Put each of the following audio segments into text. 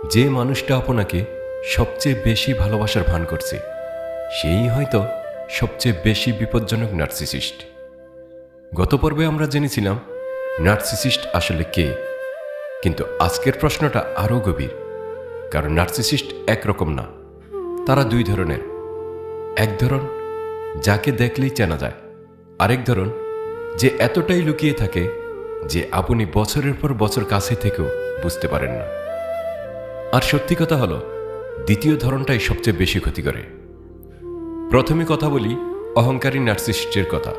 যে মানুষটা আপনাকে সবচেয়ে বেশি ভালোবাসার ভান করছে সেই হয়তো সবচেয়ে বেশি বিপজ্জনক নার্সিসিস্ট। গত পর্বে আমরা জেনেছিলাম নার্সিসিস্ট আসলে কে, কিন্তু আজকের প্রশ্নটা আরও গভীর। কারণ নার্সিসিস্ট একরকম না, তারা দুই ধরনের। এক ধরন যাকে দেখলেই চেনা যায়, আরেক ধরন যে এতটাই লুকিয়ে থাকে যে আপনি বছরের পর বছর কাছে থেকেও বুঝতে পারেন না। আর সত্যি কথা হলো, দ্বিতীয় ধরনটাই সবচেয়ে বেশি ক্ষতি করে। প্রথমে কথা বলি অহংকারী নার্সিসিস্টের কথা।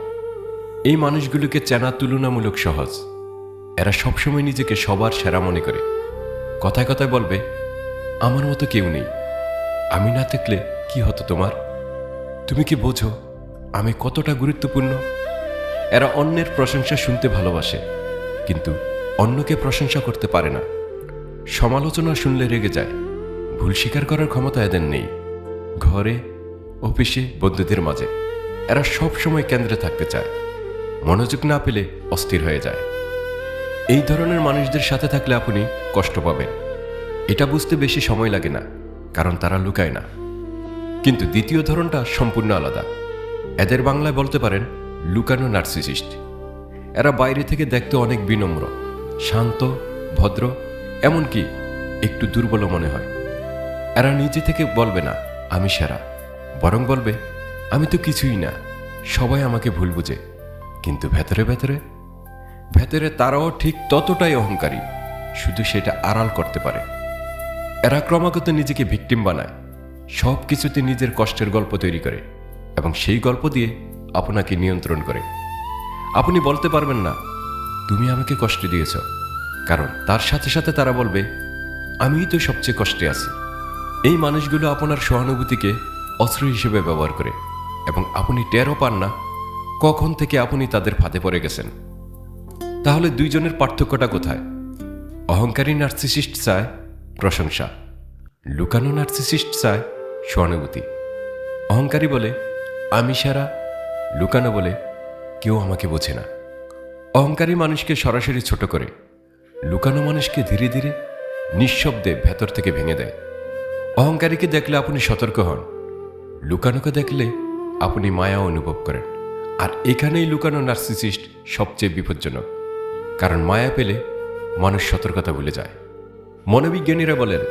এই মানুষগুলোকে চেনা তুলনামূলক সহজ। এরা সবসময় নিজেকে সবার সেরা মনে করে। কথায় কথায় বলবে, আমার মতো কেউ নেই, আমি না থাকলে কি হতো তোমার, তুমি কি বোঝো আমি কতটা গুরুত্বপূর্ণ। এরা অন্যের প্রশংসা শুনতে ভালোবাসে, কিন্তু অন্যকে প্রশংসা করতে পারে না। সমালোচনা শুনলে রেগে যায়, ভুল স্বীকার করার ক্ষমতা এদের নেই। ঘরে, অফিসে, বন্ধুদের মাঝে এরা সব সময় কেন্দ্রে থাকতে চায়। মনোযোগ না পেলে অস্থির হয়ে যায়। এই ধরনের মানুষদের সাথে থাকলে আপনি কষ্ট পাবেন। এটা বুঝতে বেশি সময় লাগে না, কারণ তারা লুকায় না। কিন্তু দ্বিতীয় ধরনটা সম্পূর্ণ আলাদা। এদের বাংলায় বলতে পারেন লুকানো নার্সিসিস্ট। এরা বাইরে থেকে দেখতে অনেক বিনম্র, শান্ত, ভদ্র, এমনকি একটু দুর্বল মনে হয়। এরা নিজে থেকে বলবে না আমি সেরা, বরং বলবে আমি তো কিছুই না, সবাই আমাকে ভুল বুঝে। কিন্তু ভেতরে ভেতরে ভেতরে তারাও ঠিক ততটাই অহংকারী, শুধু সেটা আড়াল করতে পারে। এরা ক্রমাগত নিজেকে ভিকটিম বানায়, সব কিছুতে নিজের কষ্টের গল্প তৈরি করে এবং সেই গল্প দিয়ে আপনাকে নিয়ন্ত্রণ করে। আপনি বলতে পারবেন না তুমি আমাকে কষ্ট দিয়েছ, কারণ তার সাথে সাথে তারা বলবে আমিই তো সবচেয়ে কষ্টে আছি। এই মানুষগুলো আপনার সহানুভূতিকে অস্ত্র হিসেবে ব্যবহার করে এবং আপনি টেরও পান না কখন থেকে আপনি তাদের ফাঁদে পড়ে গেছেন। তাহলে দুইজনের পার্থক্যটা কোথায়? অহংকারী নার্সিসিস্ট চায় প্রশংসা, লুকানো নার্সিসিস্ট চায় সহানুভূতি। অহংকারী বলে আমি সেরা, লুকানো বলে কেউ আমাকে বোঝে না। অহংকারী মানুষকে সরাসরি ছোট করে, লুকানো মানুষকে ধীরে ধীরে নিঃশব্দে ভেতর থেকে ভেঙে দেয়। অহংকারীকে দেখলে আপনি সতর্ক হন, লুকানোকে দেখলে আপনি মায়া অনুভব করেন। আর এখানেই লুকানো নার্সিসিস্ট সবচেয়ে বিপজ্জনক, কারণ মায়া পেলে মানুষ সতর্কতা ভুলে যায়। মনোবিজ্ঞানীরা বলেন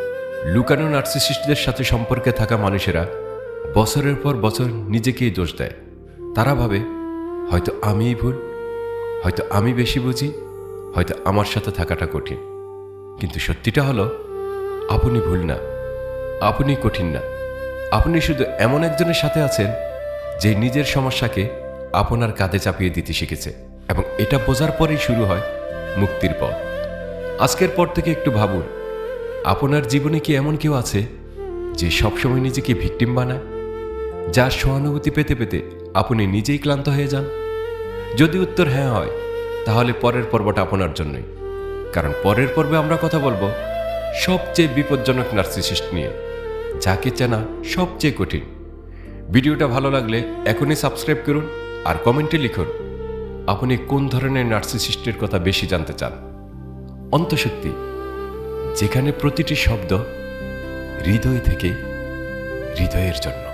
লুকানো নার্সিসিস্টদের সাথে সম্পর্কে থাকা মানুষেরা বছরের পর বছর নিজেকেই দোষ দেয়। তারা ভাবে হয়তো আমিই ভুল, হয়তো আমি বেশি বুঝি, হয়তো আমার সাথে থাকাটা কঠিন। কিন্তু সত্যিটা হলো আপনি ভুল না, আপনি কঠিন না। আপনি শুধু এমন একজনের সাথে আছেন যে নিজের সমস্যাকে আপনার কাঁধে চাপিয়ে দিতে শিখেছে, এবং এটা বোঝার পরেই শুরু হয় মুক্তির পথ। আজকের পর থেকে একটু ভাবুন, আপনার জীবনে কি এমন কেউ আছে যে সবসময় নিজেকে ভিকটিম বানায়, যার সহানুভূতি পেতে পেতে আপনি নিজেই ক্লান্ত হয়ে যান? যদি উত্তর হ্যাঁ হয়, তাহলে পরের পর্বটা আপনার জন্যই। কারণ পরের পর্বে আমরা কথা বলবো সবচেয়ে বিপজ্জনক নার্সিসিস্ট নিয়ে, যাকে চেনা সবচেয়ে কঠিন। ভিডিওটা ভালো লাগলে এখনই সাবস্ক্রাইব করুন আর কমেন্টে লিখুন আপনি কোন ধরনের নার্সিসিস্টের কথা বেশি জানতে চান। অন্তঃসত্যি, যেখানে প্রতিটি শব্দ হৃদয় থেকে হৃদয়ের জন্য।